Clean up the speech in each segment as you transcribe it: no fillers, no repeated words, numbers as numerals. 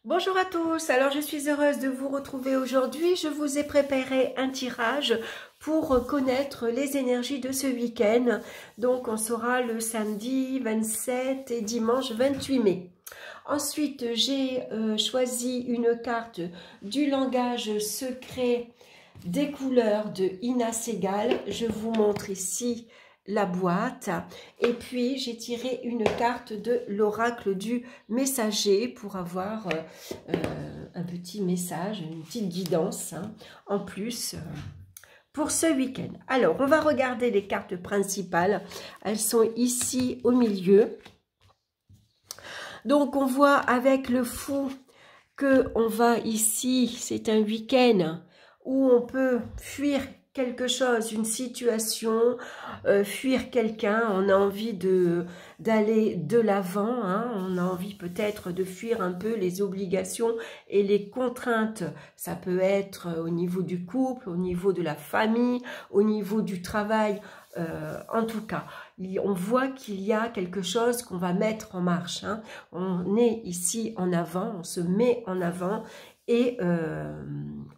Bonjour à tous, alors je suis heureuse de vous retrouver aujourd'hui. Je vous ai préparé un tirage pour connaître les énergies de ce week-end. Donc on sera le samedi 27 et dimanche 28 mai. Ensuite, j'ai choisi une carte du langage secret des couleurs de Ina Segal. Je vous montre ici la boîte et puis j'ai tiré une carte de l'oracle du messager pour avoir un petit message, une petite guidance en plus pour ce week-end. Alors on va regarder les cartes principales, elles sont ici au milieu. Donc on voit avec le fou que on va ici, c'est un week-end où on peut fuir quelque chose, une situation, fuir quelqu'un, on a envie d'aller de l'avant, on a envie peut-être de fuir un peu les obligations et les contraintes. Ça peut être au niveau du couple, au niveau de la famille, au niveau du travail, en tout cas. On voit qu'il y a quelque chose qu'on va mettre en marche. On est ici en avant, on se met en avant et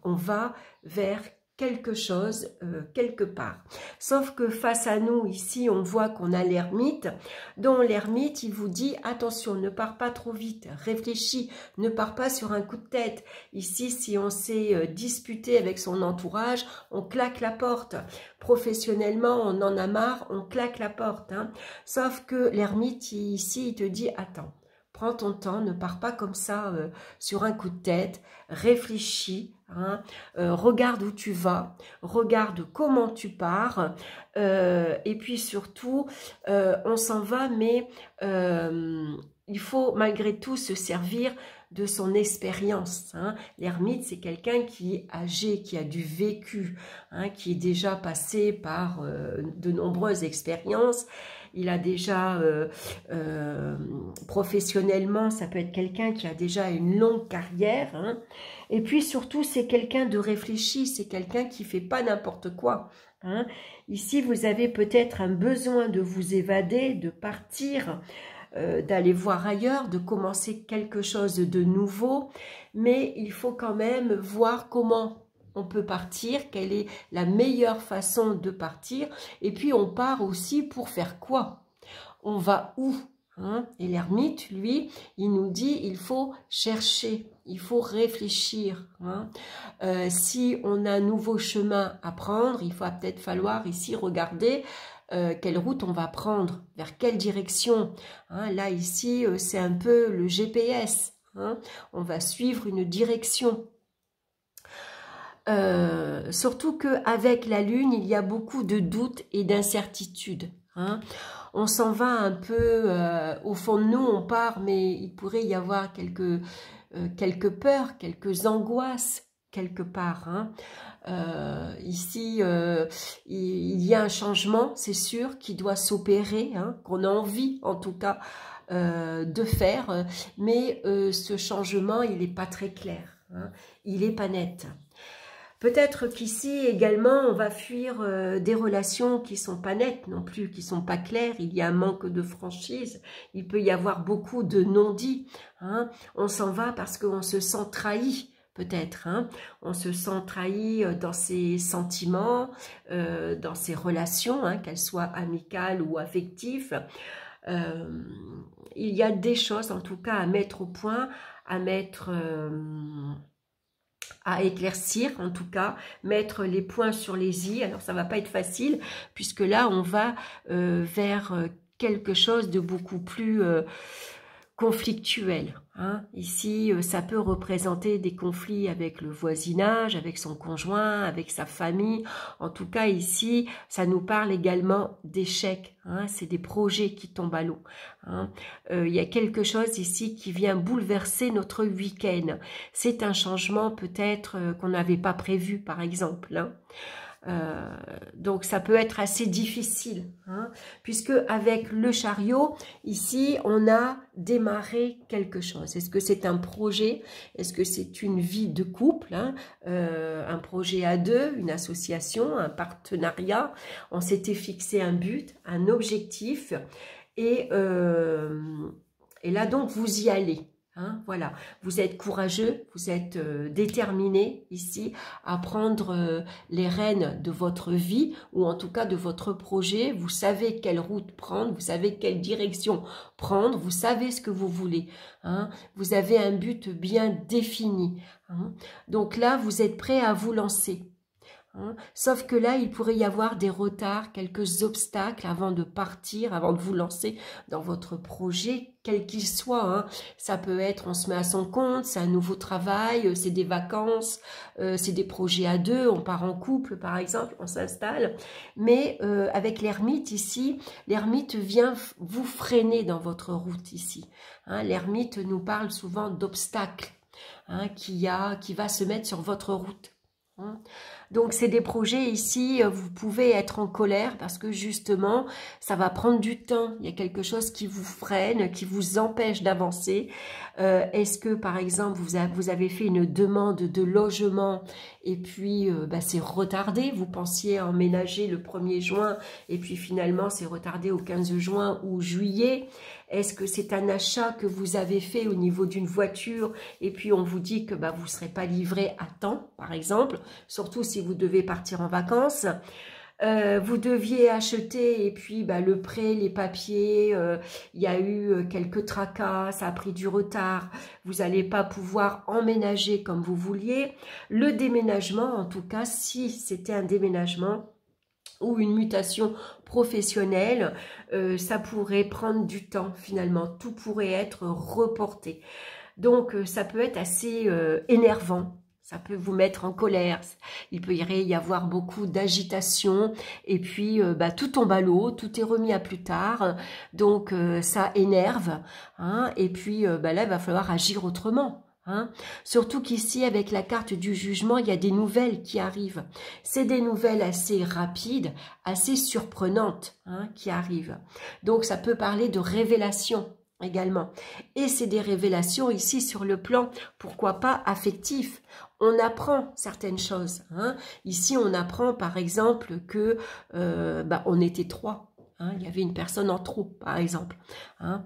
on va vers quelque chose quelque part. Sauf que face à nous ici on voit qu'on a l'ermite, dont l'ermite il vous dit attention, ne pars pas trop vite, réfléchis, ne pars pas sur un coup de tête. Ici si on s'est disputé avec son entourage, on claque la porte. Professionnellement on en a marre, on claque la porte. Sauf que l'ermite ici il te dit attends, prends ton temps, ne pars pas comme ça sur un coup de tête, réfléchis, regarde où tu vas, regarde comment tu pars, et puis surtout, on s'en va, mais il faut malgré tout se servir de son expérience. L'ermite, c'est quelqu'un qui est âgé, qui a du vécu, qui est déjà passé par de nombreuses expériences. Il a déjà, professionnellement, ça peut être quelqu'un qui a déjà une longue carrière. Et puis surtout, c'est quelqu'un de réfléchi, c'est quelqu'un qui ne fait pas n'importe quoi. Ici, vous avez peut-être un besoin de vous évader, de partir, d'aller voir ailleurs, de commencer quelque chose de nouveau. Mais il faut quand même voir comment on peut partir, quelle est la meilleure façon de partir, et puis on part aussi pour faire quoi? On va où? Et l'ermite, lui, il nous dit, il faut chercher, il faut réfléchir. Si on a un nouveau chemin à prendre, il va peut-être falloir ici regarder quelle route on va prendre, vers quelle direction. Là, ici, c'est un peu le GPS. On va suivre une direction. Surtout qu'avec la lune, il y a beaucoup de doutes et d'incertitudes. On s'en va un peu, au fond de nous, on part, mais il pourrait y avoir quelques peurs, quelques angoisses quelque part. Ici, il y a un changement, c'est sûr, qui doit s'opérer, qu'on a envie en tout cas de faire, mais ce changement, il n'est pas très clair, il n'est pas net. Peut-être qu'ici également, on va fuir des relations qui sont pas nettes non plus, qui sont pas claires. Il y a un manque de franchise. Il peut y avoir beaucoup de non-dits. On s'en va parce qu'on se sent trahi, peut-être. On se sent trahi dans ses sentiments, dans ses relations, qu'elles soient amicales ou affectives. Il y a des choses, en tout cas, à mettre au point, à mettre... à éclaircir, en tout cas, mettre les points sur les i. Alors, ça va pas être facile, puisque là, on va vers quelque chose de beaucoup plus conflictuel. Ici, ça peut représenter des conflits avec le voisinage, avec son conjoint, avec sa famille. En tout cas, ici, ça nous parle également d'échecs. C'est des projets qui tombent à l'eau. Il y a quelque chose ici qui vient bouleverser notre week-end. C'est un changement peut-être qu'on n'avait pas prévu, par exemple. Donc ça peut être assez difficile, puisque avec le chariot, ici, on a démarré quelque chose. Est-ce que c'est un projet? Est-ce que c'est une vie de couple, un projet à deux, une association, un partenariat? On s'était fixé un but, un objectif, et là donc vous y allez. Hein, voilà, vous êtes courageux, vous êtes déterminé ici à prendre les rênes de votre vie ou en tout cas de votre projet. Vous savez quelle route prendre, vous savez quelle direction prendre, vous savez ce que vous voulez. Hein, vous avez un but bien défini. Hein, donc là, vous êtes prêt à vous lancer. Hein. Sauf que là, il pourrait y avoir des retards, quelques obstacles avant de partir, avant de vous lancer dans votre projet, quel qu'il soit. Hein. Ça peut être, on se met à son compte, c'est un nouveau travail, c'est des vacances, c'est des projets à deux, on part en couple par exemple, on s'installe. Mais avec l'ermite ici, l'ermite vient vous freiner dans votre route ici. Hein. L'ermite nous parle souvent d'obstacles, hein, qui va se mettre sur votre route. Donc c'est des projets ici, vous pouvez être en colère parce que justement ça va prendre du temps, il y a quelque chose qui vous freine, qui vous empêche d'avancer. Est-ce que par exemple vous avez fait une demande de logement et puis c'est retardé, vous pensiez emménager le 1er juin et puis finalement c'est retardé au 15 juin ou juillet. Est-ce que c'est un achat que vous avez fait au niveau d'une voiture et puis on vous dit que vous ne serez pas livré à temps, par exemple, surtout si vous devez partir en vacances. Vous deviez acheter et puis le prêt, les papiers, il y a eu quelques tracas, ça a pris du retard, vous n'allez pas pouvoir emménager comme vous vouliez. Le déménagement, en tout cas, si c'était un déménagement ou une mutation professionnelle, ça pourrait prendre du temps finalement, tout pourrait être reporté. Donc ça peut être assez énervant, ça peut vous mettre en colère, il peut y avoir beaucoup d'agitation et puis tout tombe à l'eau, tout est remis à plus tard, donc ça énerve, hein, et puis là il va falloir agir autrement. Hein. Surtout qu'ici, avec la carte du jugement, il y a des nouvelles qui arrivent. C'est des nouvelles assez rapides, assez surprenantes, hein, qui arrivent. Donc, ça peut parler de révélation également. Et c'est des révélations ici sur le plan, pourquoi pas, affectif. On apprend certaines choses. Hein. Ici, on apprend, par exemple, que on était 3. Hein. Il y avait une personne en trop, par exemple. Hein.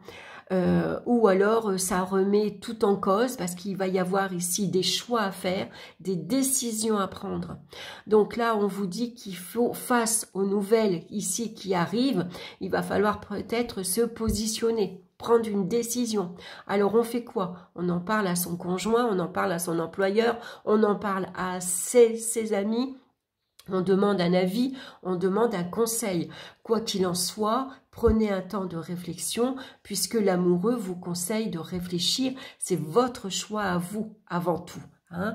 Ou alors ça remet tout en cause parce qu'il va y avoir ici des choix à faire, des décisions à prendre. Donc là, on vous dit qu'il faut, face aux nouvelles ici qui arrivent, il va falloir peut-être se positionner, prendre une décision. Alors on fait quoi? On en parle à son conjoint, on en parle à son employeur, on en parle à ses amis. On demande un avis, on demande un conseil. Quoi qu'il en soit, prenez un temps de réflexion puisque l'amoureux vous conseille de réfléchir. C'est votre choix à vous avant tout. Hein.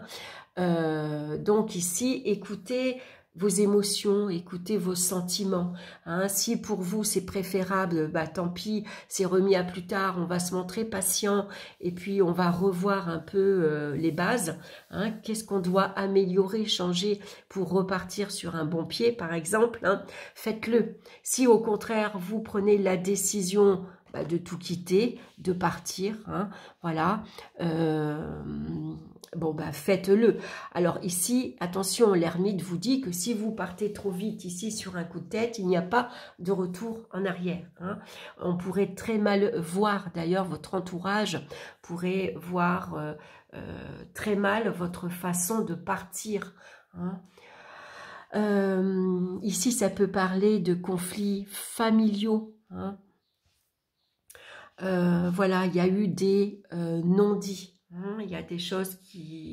Donc ici, écoutez vos émotions, écoutez vos sentiments. Hein. Si pour vous c'est préférable, tant pis, c'est remis à plus tard, on va se montrer patient et puis on va revoir un peu les bases. Hein. Qu'est-ce qu'on doit améliorer, changer pour repartir sur un bon pied, par exemple, hein. Faites-le. Si au contraire vous prenez la décision de tout quitter, de partir, hein, voilà, faites-le. Alors ici, attention, l'ermite vous dit que si vous partez trop vite ici sur un coup de tête, il n'y a pas de retour en arrière. Hein. On pourrait très mal voir, d'ailleurs, votre entourage pourrait voir très mal votre façon de partir. Hein. Ici, ça peut parler de conflits familiaux. Hein. Voilà, il y a eu des non-dits. Il y a des choses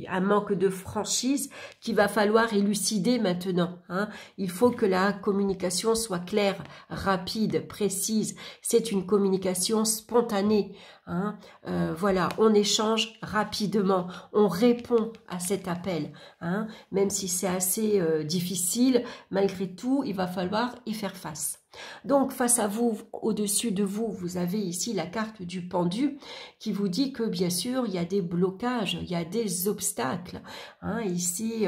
un manque de franchise qu'il va falloir élucider maintenant. Hein. Il faut que la communication soit claire, rapide, précise. C'est une communication spontanée. Hein. Voilà, on échange rapidement, on répond à cet appel. Hein. Même si c'est assez difficile, malgré tout, il va falloir y faire face. Donc, face à vous, au-dessus de vous, vous avez ici la carte du pendu qui vous dit que, bien sûr, il y a des blocages, il y a des obstacles. Hein, ici,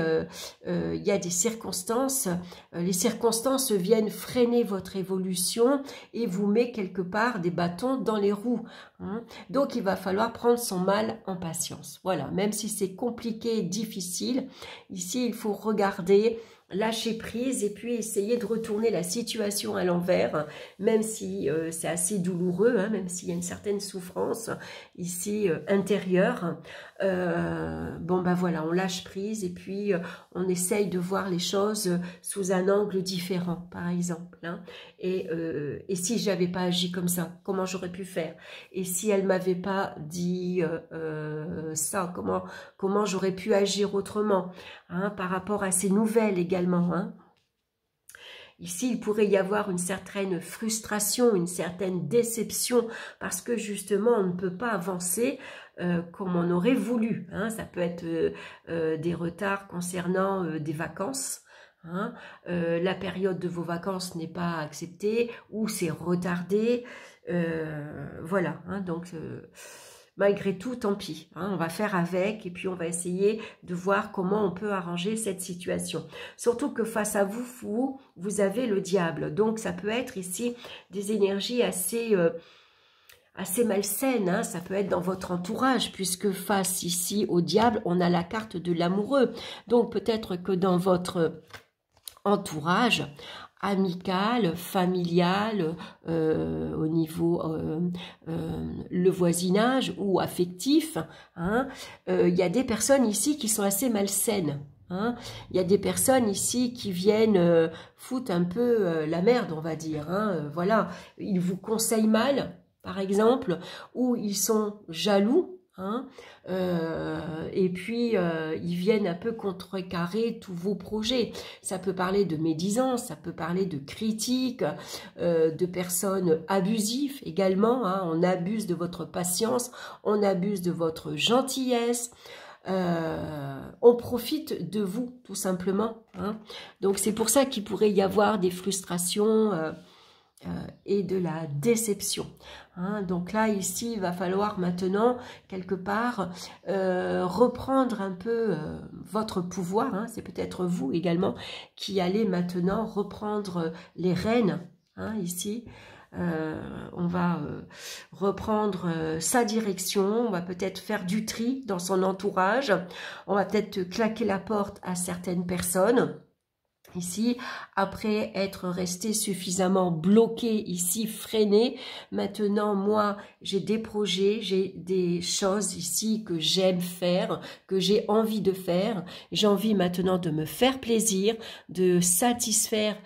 il y a des circonstances. Les circonstances viennent freiner votre évolution et vous met quelque part des bâtons dans les roues. Hein. Donc, il va falloir prendre son mal en patience. Voilà, même si c'est compliqué et difficile, ici, il faut regarder lâcher prise et puis essayer de retourner la situation à l'envers, même si c'est assez douloureux, hein, même s'il y a une certaine souffrance ici intérieure. Bon ben voilà, on lâche prise et puis on essaye de voir les choses sous un angle différent, par exemple. Hein. Et si j'avais pas agi comme ça, comment j'aurais pu faire? Et si elle m'avait pas dit ça, comment j'aurais pu agir autrement, hein, par rapport à ces nouvelles également. Hein. Ici, il pourrait y avoir une certaine frustration, une certaine déception, parce que justement, on ne peut pas avancer comme on aurait voulu. Hein. Ça peut être des retards concernant des vacances. Hein. La période de vos vacances n'est pas acceptée ou c'est retardé. Voilà, hein, donc malgré tout, tant pis, hein, on va faire avec et puis on va essayer de voir comment on peut arranger cette situation. Surtout que face à vous, vous avez le diable. Donc ça peut être ici des énergies assez malsaines, hein. Ça peut être dans votre entourage puisque face ici au diable, on a la carte de l'amoureux. Donc peut-être que dans votre entourage amical, familial, au niveau le voisinage ou affectif, hein, y a des personnes ici qui sont assez malsaines. Hein. Il y a des personnes ici qui viennent foutre un peu la merde, on va dire. Hein. Voilà, ils vous conseillent mal, par exemple, ou ils sont jaloux. Hein, et puis ils viennent un peu contrecarrer tous vos projets. Ça peut parler de médisance, ça peut parler de critiques, de personnes abusives également. Hein, on abuse de votre patience, on abuse de votre gentillesse. On profite de vous tout simplement. Hein. Donc c'est pour ça qu'il pourrait y avoir des frustrations et de la déception. Hein. Donc là, ici, il va falloir maintenant, quelque part, reprendre un peu votre pouvoir. Hein. C'est peut-être vous également qui allez maintenant reprendre les rênes, hein, ici. On va reprendre sa direction, on va peut-être faire du tri dans son entourage, on va peut-être claquer la porte à certaines personnes. Ici, après être resté suffisamment bloqué, ici, freiné, maintenant, moi, j'ai des projets, j'ai des choses ici que j'aime faire, que j'ai envie de faire. J'ai envie maintenant de me faire plaisir, de satisfaire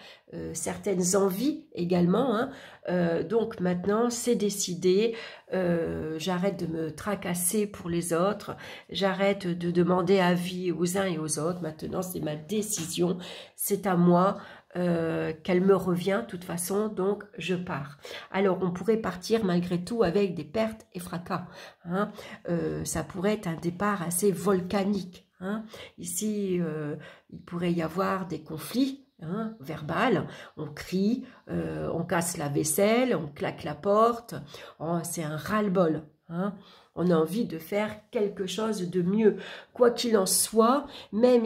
certaines envies également. Hein. Donc maintenant, c'est décidé. J'arrête de me tracasser pour les autres. J'arrête de demander avis aux uns et aux autres. Maintenant, c'est ma décision. C'est à moi qu'elle me revient de toute façon. Donc, je pars. Alors, on pourrait partir malgré tout avec des pertes et fracas. Hein. Ça pourrait être un départ assez volcanique. Hein. Ici, il pourrait y avoir des conflits. Hein, verbal, on crie, on casse la vaisselle, on claque la porte, oh, c'est un ras-le-bol. Hein. On a envie de faire quelque chose de mieux. Quoi qu'il en soit, même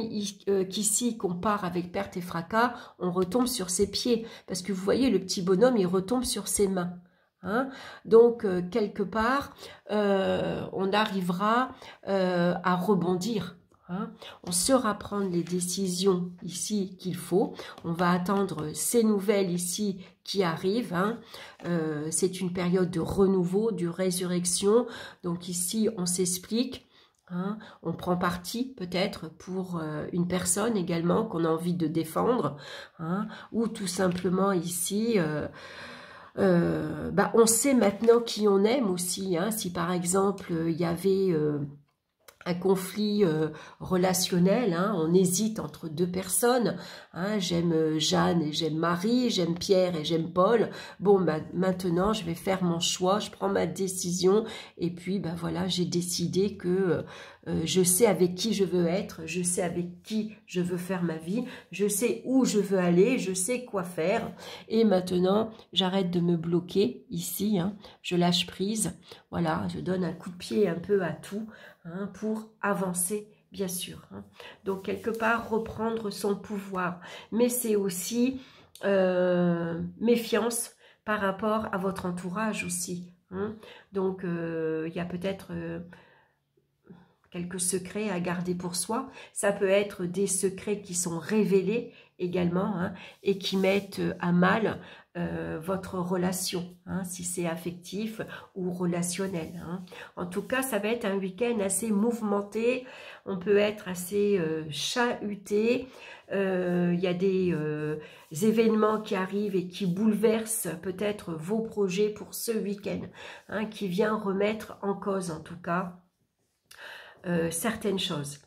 qu'ici, qu'on part avec perte et fracas, on retombe sur ses pieds. Parce que vous voyez, le petit bonhomme, il retombe sur ses mains. Hein. Donc, quelque part, on arrivera à rebondir. Hein. On saura prendre les décisions ici qu'il faut. On va attendre ces nouvelles ici qui arrivent. Hein. C'est une période de renouveau, de résurrection. Donc ici, on s'explique. Hein. On prend parti peut-être pour une personne également qu'on a envie de défendre. Hein. Ou tout simplement ici... on sait maintenant qui on aime aussi. Hein. Si par exemple, il y avait... un conflit relationnel, hein, on hésite entre deux personnes, hein, j'aime Jeanne et j'aime Marie, j'aime Pierre et j'aime Paul, bon, maintenant je vais faire mon choix, je prends ma décision, et puis voilà, j'ai décidé que je sais avec qui je veux être, je sais avec qui je veux faire ma vie, je sais où je veux aller, je sais quoi faire, et maintenant j'arrête de me bloquer ici, hein, je lâche prise, voilà, je donne un coup de pied un peu à tout, hein, pour avancer, bien sûr. Hein. Donc, quelque part, reprendre son pouvoir. Mais c'est aussi méfiance par rapport à votre entourage aussi. Hein. Donc, il y a peut-être quelques secrets à garder pour soi. Ça peut être des secrets qui sont révélés également, hein, et qui mettent à mal votre relation, hein, si c'est affectif ou relationnel. Hein. En tout cas, ça va être un week-end assez mouvementé, on peut être assez chahuté. Il y a des événements qui arrivent et qui bouleversent peut-être vos projets pour ce week-end, hein, qui vient remettre en cause en tout cas certaines choses.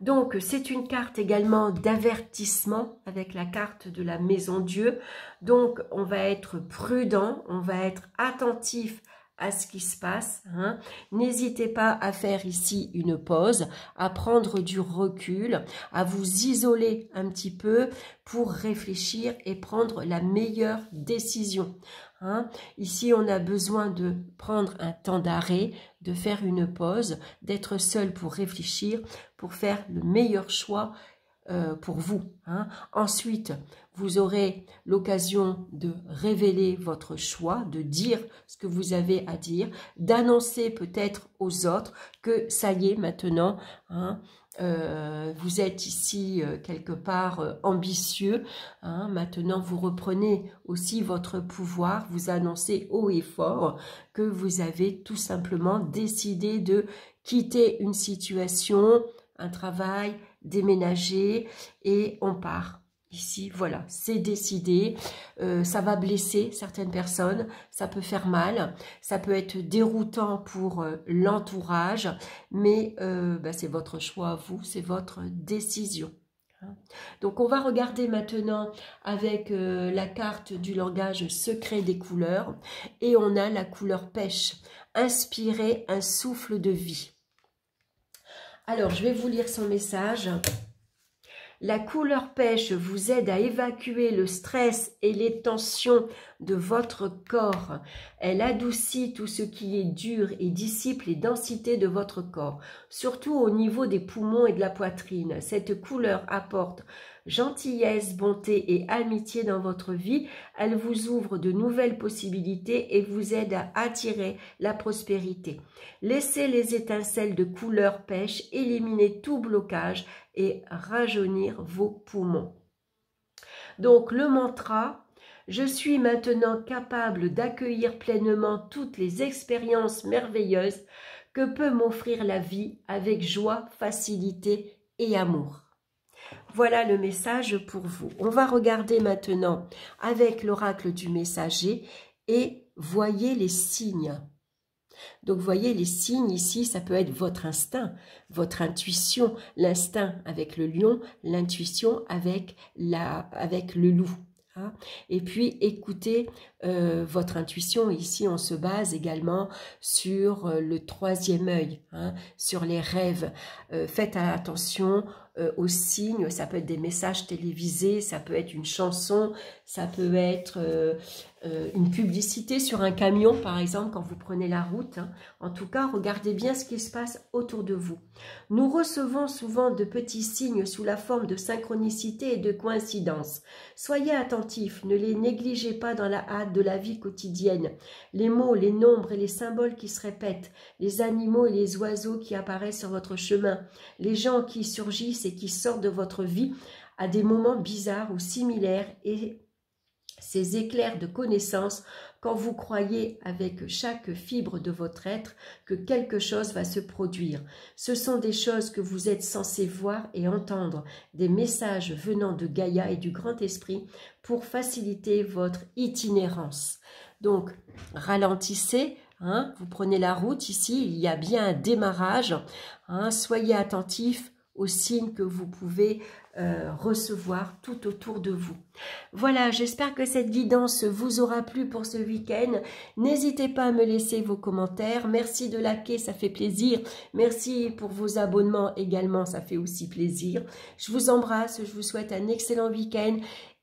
Donc, c'est une carte également d'avertissement avec la carte de la Maison Dieu. Donc, on va être prudent, on va être attentif à ce qui se passe. Hein. N'hésitez pas à faire ici une pause, à prendre du recul, à vous isoler un petit peu pour réfléchir et prendre la meilleure décision. Hein. Ici, on a besoin de prendre un temps d'arrêt, de faire une pause, d'être seul pour réfléchir, pour faire le meilleur choix pour vous. Hein. Ensuite, vous aurez l'occasion de révéler votre choix, de dire ce que vous avez à dire, d'annoncer peut-être aux autres que ça y est maintenant, hein, vous êtes ici quelque part ambitieux, hein, maintenant vous reprenez aussi votre pouvoir, vous annoncez haut et fort que vous avez tout simplement décidé de quitter une situation, un travail, déménager et on part. Ici, voilà, c'est décidé, ça va blesser certaines personnes, ça peut faire mal, ça peut être déroutant pour l'entourage, mais c'est votre choix à vous, c'est votre décision. Donc, on va regarder maintenant avec la carte du langage secret des couleurs et on a la couleur pêche, inspirer un souffle de vie. Alors, je vais vous lire son message. La couleur pêche vous aide à évacuer le stress et les tensions de votre corps. Elle adoucit tout ce qui est dur et dissipe les densités de votre corps, surtout au niveau des poumons et de la poitrine. Cette couleur apporte gentillesse, bonté et amitié dans votre vie. Elle vous ouvre de nouvelles possibilités et vous aide à attirer la prospérité. Laissez les étincelles de couleur pêche éliminer tout blocage et rajeunir vos poumons. Donc le mantra, je suis maintenant capable d'accueillir pleinement toutes les expériences merveilleuses que peut m'offrir la vie avec joie, facilité et amour. Voilà le message pour vous. On va regarder maintenant avec l'oracle du messager et voyez les signes. Donc, voyez les signes ici, ça peut être votre instinct, votre intuition, l'instinct avec le lion, l'intuition avec le loup. Hein. Et puis, écoutez votre intuition. Ici, on se base également sur le troisième œil, hein, sur les rêves. Faites attention aux signes, ça peut être des messages télévisés, ça peut être une chanson, ça peut être une publicité sur un camion, par exemple, quand vous prenez la route. Hein. En tout cas, regardez bien ce qui se passe autour de vous. Nous recevons souvent de petits signes sous la forme de synchronicité et de coïncidence. Soyez attentifs, ne les négligez pas dans la hâte de la vie quotidienne. Les mots, les nombres et les symboles qui se répètent, les animaux et les oiseaux qui apparaissent sur votre chemin, les gens qui surgissent et qui sortent de votre vie à des moments bizarres ou similaires et ces éclairs de connaissance quand vous croyez avec chaque fibre de votre être que quelque chose va se produire. Ce sont des choses que vous êtes censé voir et entendre, des messages venant de Gaïa et du Grand Esprit pour faciliter votre itinérance. Donc, ralentissez. Hein, vous prenez la route ici, il y a bien un démarrage. Hein, soyez attentifs aux signes que vous pouvez recevoir tout autour de vous. Voilà, j'espère que cette guidance vous aura plu pour ce week-end. N'hésitez pas à me laisser vos commentaires. Merci de liker, ça fait plaisir. Merci pour vos abonnements également, ça fait aussi plaisir. Je vous embrasse, je vous souhaite un excellent week-end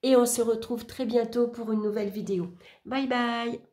et on se retrouve très bientôt pour une nouvelle vidéo. Bye bye!